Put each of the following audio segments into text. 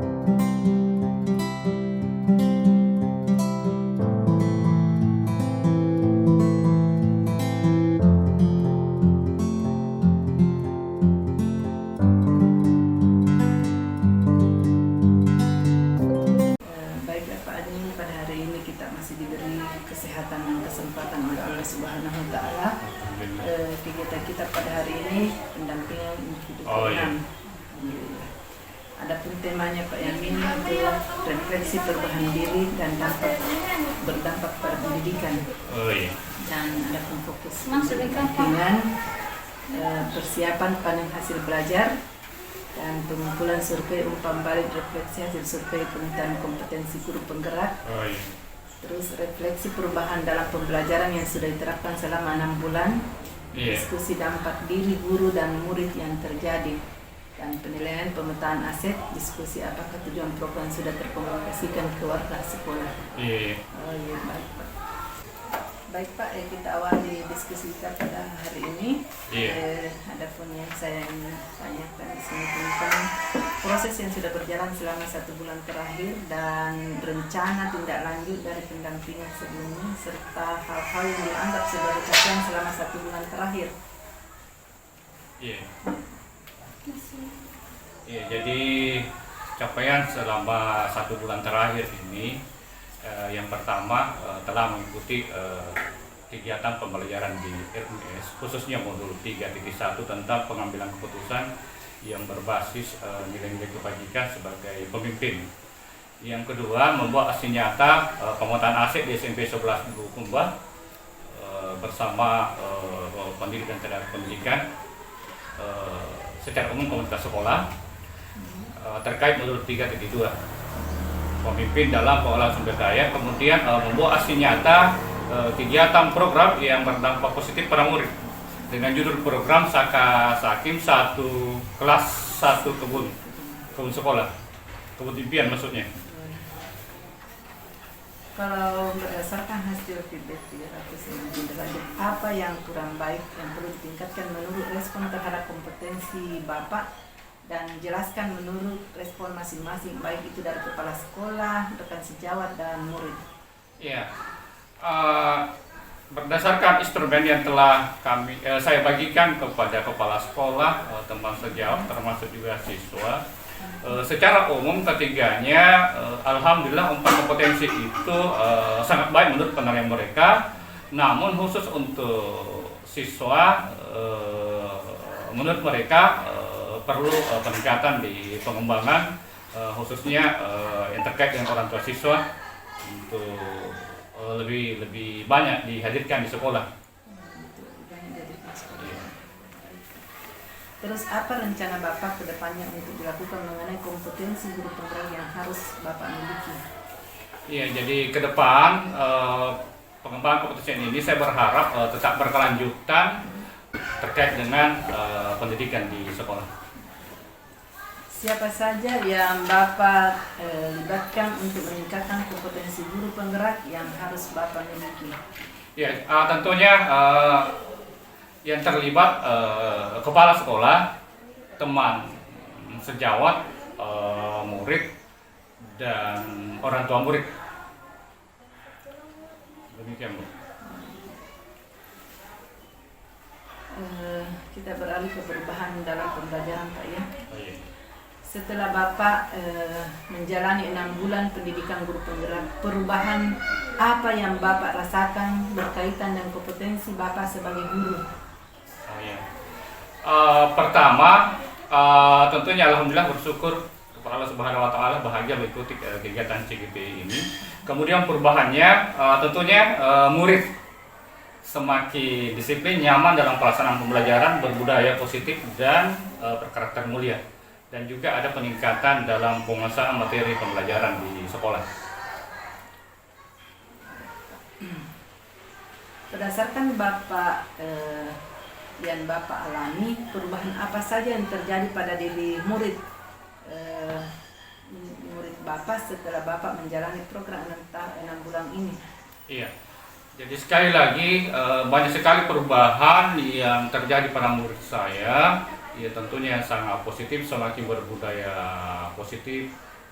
Baiklah Pak Admin, pada hari ini kita masih diberi kesehatan dan kesempatan oleh Allah Subhanahu wa Ta'ala. Kegiatan kita pada hari ini pendampingan individu keenam. Adapun temanya Pak Yamin itu refleksi perubahan diri dan berdampak pada pendidikan. Dan adapun fokus pendampingan persiapan panen hasil belajar dan pengumpulan survei umpan balik refleksi hasil survei penelitian kompetensi guru penggerak. Terus refleksi perubahan dalam pembelajaran yang sudah diterapkan selama 6 bulan. Diskusi dampak diri guru dan murid yang terjadi. Dan penilaian pemetaan aset, diskusi apakah tujuan program sudah terkomunikasikan ke warga sekolah. Baik Pak. Baik Pak, kita awali diskusi kita pada hari ini. Adapun yang saya ingin tanyakan di sini tentang proses yang sudah berjalan selama 1 bulan terakhir dan rencana tindak lanjut dari pendampingan sebelumnya serta hal-hal yang dianggap sebagai capaian selama 1 bulan terakhir. Jadi capaian selama 1 bulan terakhir ini yang pertama telah mengikuti kegiatan pembelajaran di RUS khususnya modul 3.1 tentang pengambilan keputusan yang berbasis nilai-nilai kebajikan sebagai pemimpin. Yang kedua, membuat aksi nyata pemetaan aset di SMP 11 Bulukumba bersama pendidikan tenaga pendidikan secara umum komunitas sekolah terkait modul 3.2 pemimpin dalam pengolahan sumber daya, kemudian membuat aksi nyata kegiatan program yang berdampak positif pada murid dengan judul program Saka Sakim 1 kelas 1 kebun sekolah, kebun impian maksudnya. Kalau berdasarkan hasil feedback 300 derajat, apa yang kurang baik yang perlu ditingkatkan menurut respon terhadap kompetensi Bapak dan jelaskan menurut respon masing-masing, baik itu dari kepala sekolah, rekan sejawat, dan murid. Berdasarkan instrumen yang telah saya bagikan kepada kepala sekolah, teman sejawat, termasuk juga siswa, secara umum ketiganya, alhamdulillah 4 kompetensi itu sangat baik menurut penilaian mereka. Namun khusus untuk siswa, menurut mereka perlu peningkatan di pengembangan khususnya yang terkait dengan orang tua siswa untuk lebih banyak dihadirkan di sekolah. Terus apa rencana Bapak ke depannya untuk dilakukan mengenai kompetensi guru penggerak yang harus Bapak miliki? Jadi ke depan pengembangan kompetensi ini saya berharap tetap berkelanjutan terkait dengan pendidikan di sekolah. Siapa saja yang Bapak libatkan untuk meningkatkan kompetensi guru penggerak yang harus Bapak miliki? Tentunya yang terlibat kepala sekolah, teman sejawat, murid, dan orang tua murid. Demikian, Bu. Kita beralih ke perubahan dalam pembelajaran Pak ya. Setelah Bapak menjalani 6 bulan pendidikan guru penggerak, perubahan apa yang Bapak rasakan berkaitan dengan kompetensi Bapak sebagai guru? Pertama, tentunya alhamdulillah bersyukur kepada Allah Subhanahu wa Ta'ala, bahagia mengikuti kegiatan CGP ini. Kemudian perubahannya tentunya murid semakin disiplin, nyaman dalam pelaksanaan pembelajaran, berbudaya positif dan berkarakter mulia. Dan juga ada peningkatan dalam penguasaan materi pembelajaran di sekolah. Berdasarkan Bapak yang Bapak alami, perubahan apa saja yang terjadi pada diri murid Bapak setelah Bapak menjalani program 6 bulan ini? Jadi sekali lagi banyak sekali perubahan yang terjadi pada murid saya. Tentunya sangat positif, semakin berbudaya positif,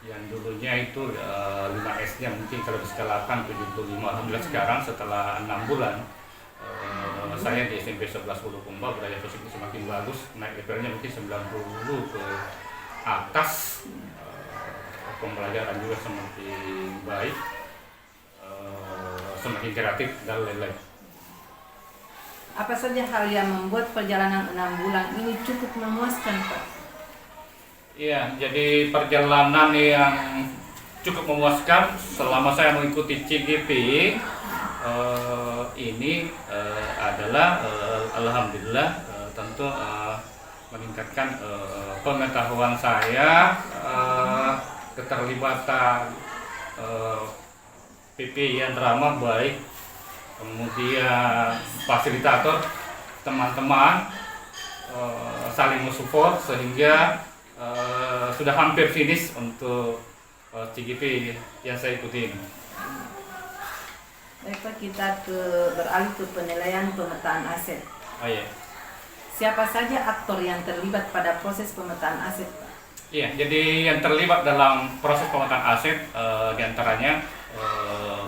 yang dulunya itu 5S-nya mungkin kalau diskalakan 75. Alhamdulillah sekarang setelah 6 bulan saya di SMP 11 Bulukumba belajar fisiknya semakin bagus, naik levelnya mungkin 90 ke atas, pembelajaran juga semakin baik, semakin kreatif dan lain-lain. Apa saja hal yang membuat perjalanan 6 bulan ini cukup memuaskan, Pak? Iya, jadi perjalanan yang cukup memuaskan selama saya mengikuti CGP ini adalah alhamdulillah tentu meningkatkan pengetahuan saya, keterlibatan PP yang ramah baik, kemudian fasilitator, teman-teman saling mensupport sehingga sudah hampir finish untuk CGP yang saya ikuti ini. Baik Pak, kita beralih ke penilaian pemetaan aset. Oh iya. Siapa saja aktor yang terlibat pada proses pemetaan aset, Pak? Iya, jadi yang terlibat dalam proses pemetaan aset diantaranya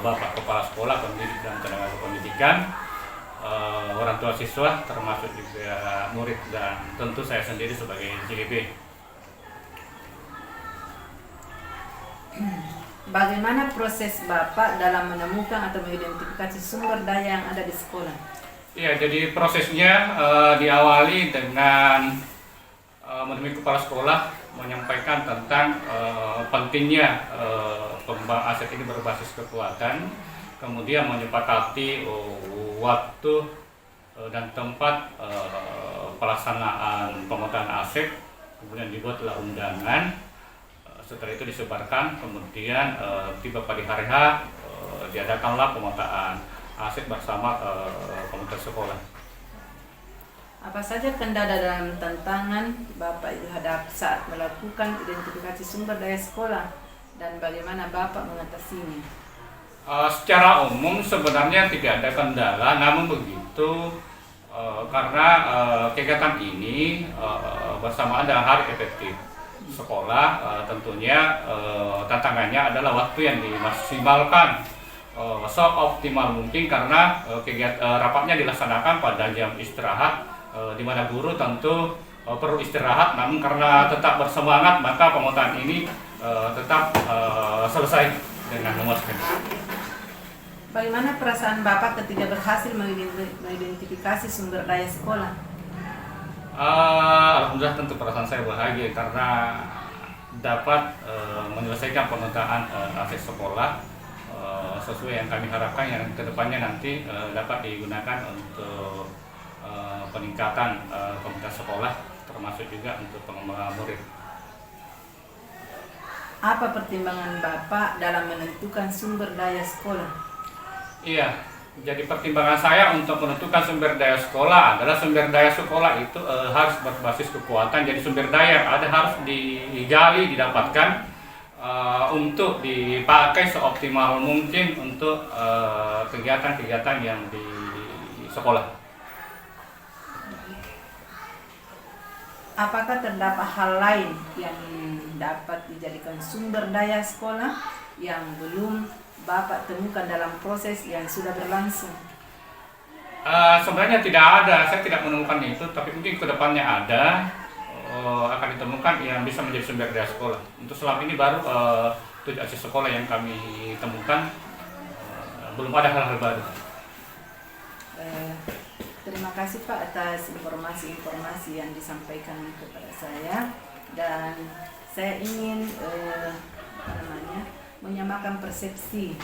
Bapak Kepala Sekolah, pendidik dan tenaga pendidikan, orang tua siswa, termasuk juga murid dan tentu saya sendiri sebagai CGP. Bagaimana proses Bapak dalam menemukan atau mengidentifikasi sumber daya yang ada di sekolah? Ya, jadi prosesnya diawali dengan menemui kepala sekolah menyampaikan tentang pentingnya pengembang aset ini berbasis kekuatan, kemudian menyepakati waktu dan tempat pelaksanaan pemetaan aset, kemudian dibuatlah undangan. Setelah itu disebarkan, kemudian tiba pada hari H diadakanlah pemetaan aset bersama komunitas sekolah. Apa saja kendala dan tantangan Bapak hadap saat melakukan identifikasi sumber daya sekolah dan bagaimana Bapak mengatasinya? Secara umum sebenarnya tidak ada kendala, namun begitu karena kegiatan ini bersamaan dengan hari efektif sekolah, tentunya tantangannya adalah waktu yang dimaksimalkan seoptimal mungkin karena rapatnya dilaksanakan pada jam istirahat, di mana guru tentu perlu istirahat, namun karena tetap bersemangat maka pemetaan ini tetap selesai dengan memuaskan. Bagaimana perasaan Bapak ketika berhasil mengidentifikasi sumber daya sekolah? Alhamdulillah tentu perasaan saya bahagia karena dapat menyelesaikan pemetaan aset sekolah sesuai yang kami harapkan, yang kedepannya nanti dapat digunakan untuk peningkatan komunitas sekolah, termasuk juga untuk pengembangan murid. Apa pertimbangan Bapak dalam menentukan sumber daya sekolah? Iya, jadi pertimbangan saya untuk menentukan sumber daya sekolah adalah sumber daya sekolah itu harus berbasis kekuatan. Jadi sumber daya yang ada harus digali, didapatkan untuk dipakai seoptimal mungkin untuk kegiatan-kegiatan yang di sekolah. Apakah terdapat hal lain yang dapat dijadikan sumber daya sekolah yang belum Bapak temukan dalam proses yang sudah berlangsung? Sebenarnya tidak ada, saya tidak menemukan itu, tapi mungkin kedepannya ada, akan ditemukan yang bisa menjadi sumber daya sekolah. Untuk selama ini baru 7 aset sekolah yang kami temukan, belum ada hal-hal baru. Terima kasih Pak atas informasi-informasi yang disampaikan kepada saya, dan saya ingin menyamakan persepsi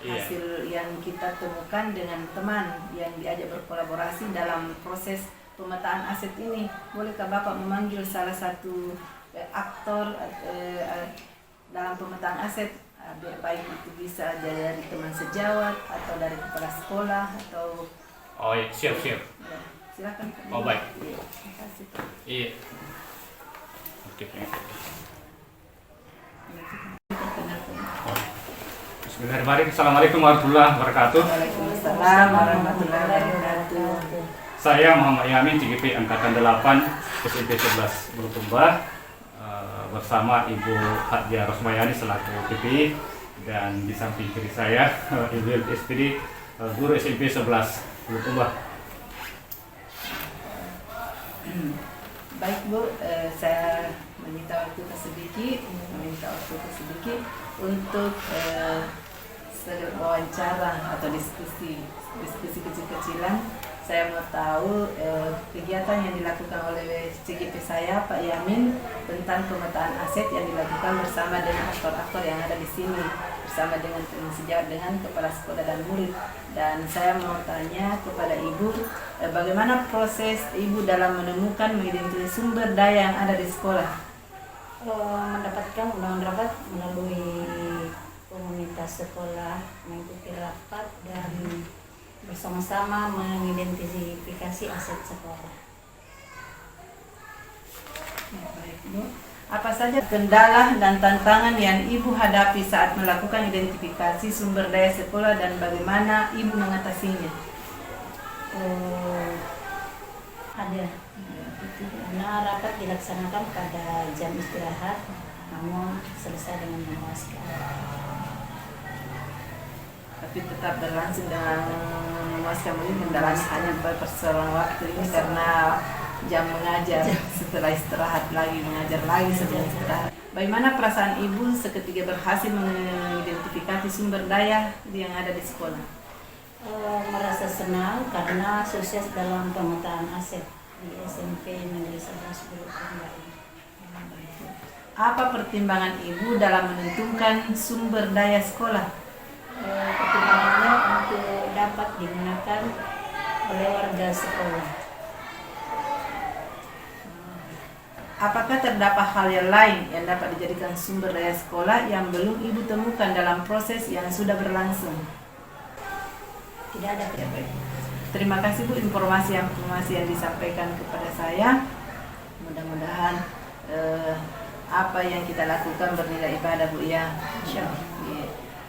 hasil yang kita temukan dengan teman yang diajak berkolaborasi dalam proses pemetaan aset ini. Bolehkah Bapak memanggil salah satu aktor dalam pemetaan aset, baik itu bisa dari teman sejawat atau dari kepala sekolah atau... Oh iya, siap. Ya, silakan. Oh baik. Iya, terima kasih Pak. Iya. Oke. Bismillahirrahmanirrahim. Assalamualaikum warahmatullahi wabarakatuh. Waalaikumsalam warahmatullahi wabarakatuh. Saya Muhammad Yamin, CGP Angkatan 8, SMP 11 Bulukumba. bersama Ibu Hadja Rosmayani selaku PP, dan di samping kiri saya Ibu SPD guru SMP 11 Bulukumba. Baik Bu, saya meminta waktu sedikit untuk wawancara atau diskusi kecil-kecilan. Saya mau tahu kegiatan yang dilakukan oleh CGP saya, Pak Yamin, tentang pemetaan aset yang dilakukan bersama dengan aktor-aktor yang ada di sini, bersama dengan teman sejawat, dengan kepala sekolah dan murid. Dan saya mau tanya kepada Ibu, bagaimana proses Ibu dalam menemukan, mengidentifikasi sumber daya yang ada di sekolah? Mendapatkan undangan rapat melalui komunitas sekolah, mengikuti rapat dan bersama-sama mengidentifikasi aset sekolah. Ya, baik Bu. Apa saja kendala dan tantangan yang Ibu hadapi saat melakukan identifikasi sumber daya sekolah dan bagaimana Ibu mengatasinya? Ada, karena rapat dilaksanakan pada jam istirahat, namun selesai dengan memuaskan. Tapi tetap berlangsung dengan memuaskan. Mungkin kendalanya hanya persoalan waktu ini karena jam mengajar, setelah istirahat lagi mengajar lagi setelah istirahat. Bagaimana perasaan Ibu seketika berhasil mengidentifikasi sumber daya yang ada di sekolah? Merasa senang karena sukses dalam pemetaan aset di SMP Negeri 11 Bulukumba ini. Apa pertimbangan Ibu dalam menentukan sumber daya sekolah? Pertimbangannya untuk dapat digunakan oleh warga sekolah. Apakah terdapat hal yang lain yang dapat dijadikan sumber daya sekolah yang belum Ibu temukan dalam proses yang sudah berlangsung? Tidak ada. Terima kasih Bu informasi yang disampaikan kepada saya. Mudah-mudahan apa yang kita lakukan bernilai ibadah Bu ya. Insyaallah.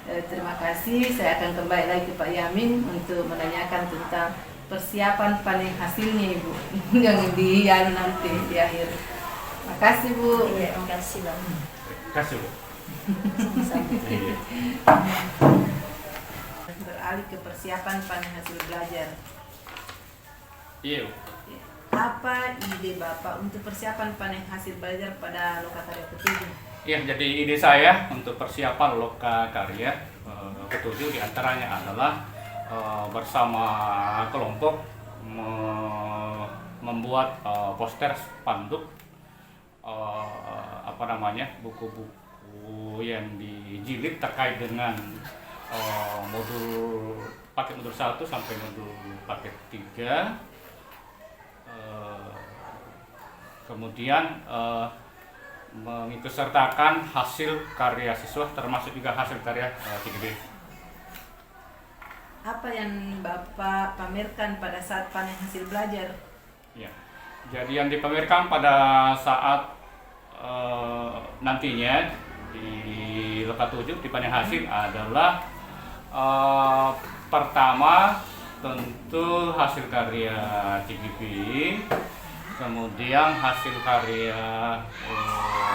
Terima kasih. Saya akan kembali lagi ke Pak Yamin untuk menanyakan tentang persiapan panen hasilnya Ibu yang nanti di akhir. Terima kasih Bu. Iya, terima kasih Bang. Terima kasih Bu. Sama-sama. Iya. Beralih ke persiapan panen hasil belajar. Iya Bu. Apa ide Bapak untuk persiapan panen hasil belajar pada Lokakarya ketujuh? Ya, jadi ide saya untuk persiapan Lokakarya ketujuh diantaranya adalah bersama kelompok membuat poster spanduk, buku-buku yang dijilid terkait dengan paket modul 1 sampai modul paket 3. Kemudian mengikutsertakan hasil karya siswa termasuk juga hasil karya CGP. Apa yang Bapak pamerkan pada saat panen hasil belajar? Ya, jadi yang dipamerkan pada saat nantinya di Loka 7 di panen hasil adalah pertama tentu hasil karya CGP, kemudian hasil karya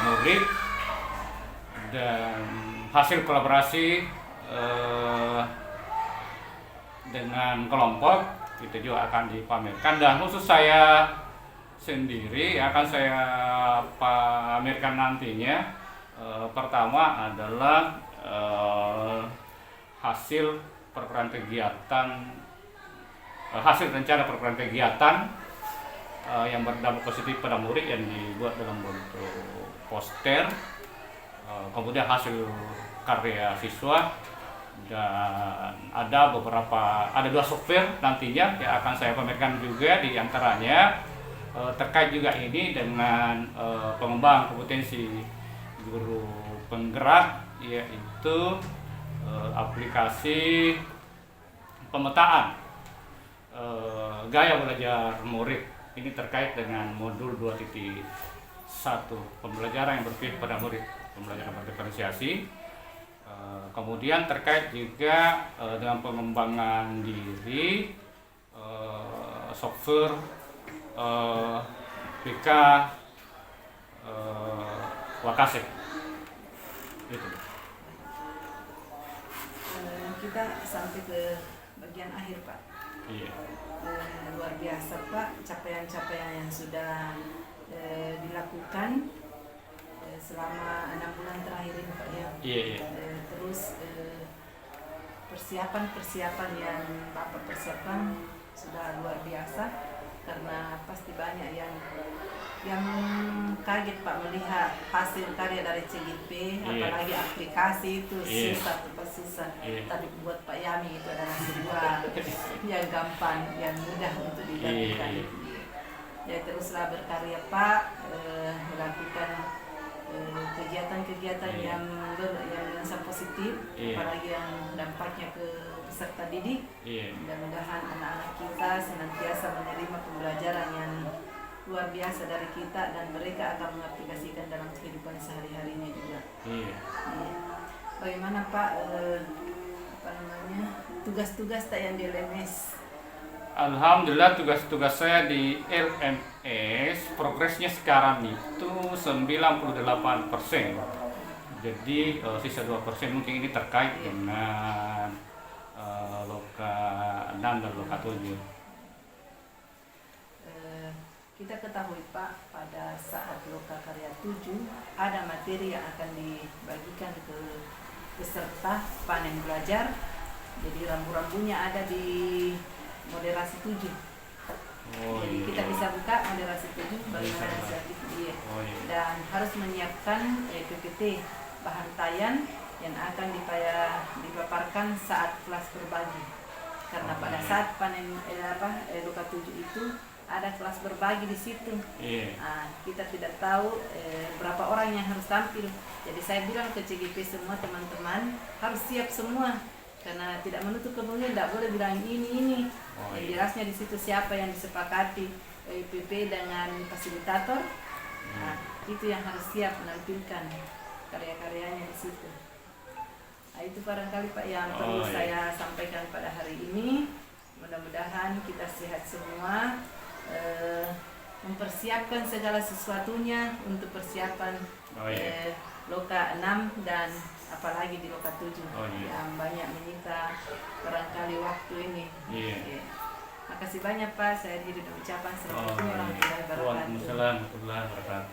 murid, dan hasil kolaborasi dengan kelompok itu juga akan dipamerkan. Dan khusus saya sendiri akan saya pamerkan nantinya pertama adalah hasil rencana perprogram kegiatan yang berdampak positif pada murid yang dibuat dalam bentuk poster, kemudian hasil karya siswa, dan ada 2 software nantinya yang akan saya pamerkan juga, di antaranya terkait juga ini dengan pengembangan kompetensi guru penggerak, yaitu aplikasi pemetaan gaya belajar murid. Ini terkait dengan modul 2.1 pembelajaran yang berpihak pada murid, pembelajaran berdiferensiasi. Kemudian terkait juga dengan pengembangan diri, software BK Wakasek. Itu. Kita sampai ke bagian akhir Pak. Iya. Luar biasa Pak, capaian-capaian yang sudah dilakukan selama 6 bulan terakhir ini Pak ya. Iya. Terus persiapan yang Bapak persiapkan sudah luar biasa, karena pasti banyak yang kaget Pak melihat hasil karya dari CGP, apalagi aplikasi itu susah. Tapi buat Pak Yami itu adalah sebuah yang gampang, yang mudah untuk dilakukan. Ya teruslah berkarya Pak, melakukan kegiatan-kegiatan yang positif, apalagi yang dampaknya ke peserta didik. Mudah-mudahan anak-anak kita senantiasa menerima pembelajaran yang luar biasa dari kita, dan mereka akan mengaplikasikan dalam kehidupan sehari-harinya juga. Bagaimana Pak tugas-tugas yang di LMS? Alhamdulillah tugas-tugas saya di LMS progresnya sekarang itu 98%. Jadi sisa 2% mungkin ini terkait dengan loka 6 dan loka 7. Kita ketahui Pak, pada saat loka karya 7 ada materi yang akan dibagikan ke peserta panen belajar. Jadi rambu-rambunya ada di moderasi 7. Jadi kita bisa buka moderasi 7 bagaimana inisiatif dan harus menyiapkan PPT bahan tayan yang akan dipaparkan saat kelas berbagi. Karena pada saat panen loka 7 itu ada kelas berbagi di situ. Kita tidak tahu berapa orang yang harus tampil. Jadi saya bilang ke CGP semua teman-teman harus siap semua, karena tidak menutup kemungkinan, tidak boleh bilang ini. Yang jelasnya di situ siapa yang disepakati PP dengan fasilitator. Itu yang harus siap menampilkan karya-karyanya di situ. Itu barangkali Pak yang perlu saya sampaikan pada hari ini. Mudah-mudahan kita sehat semua, mempersiapkan segala sesuatunya untuk persiapan loka 6 dan apalagi di loka 7 yang banyak menyita barangkali waktu ini. Makasih banyak Pak, saya diri ucapan selamat warahmatullahi wabarakatuh. Waalaikumsalam warahmatullahi wabarakatuh.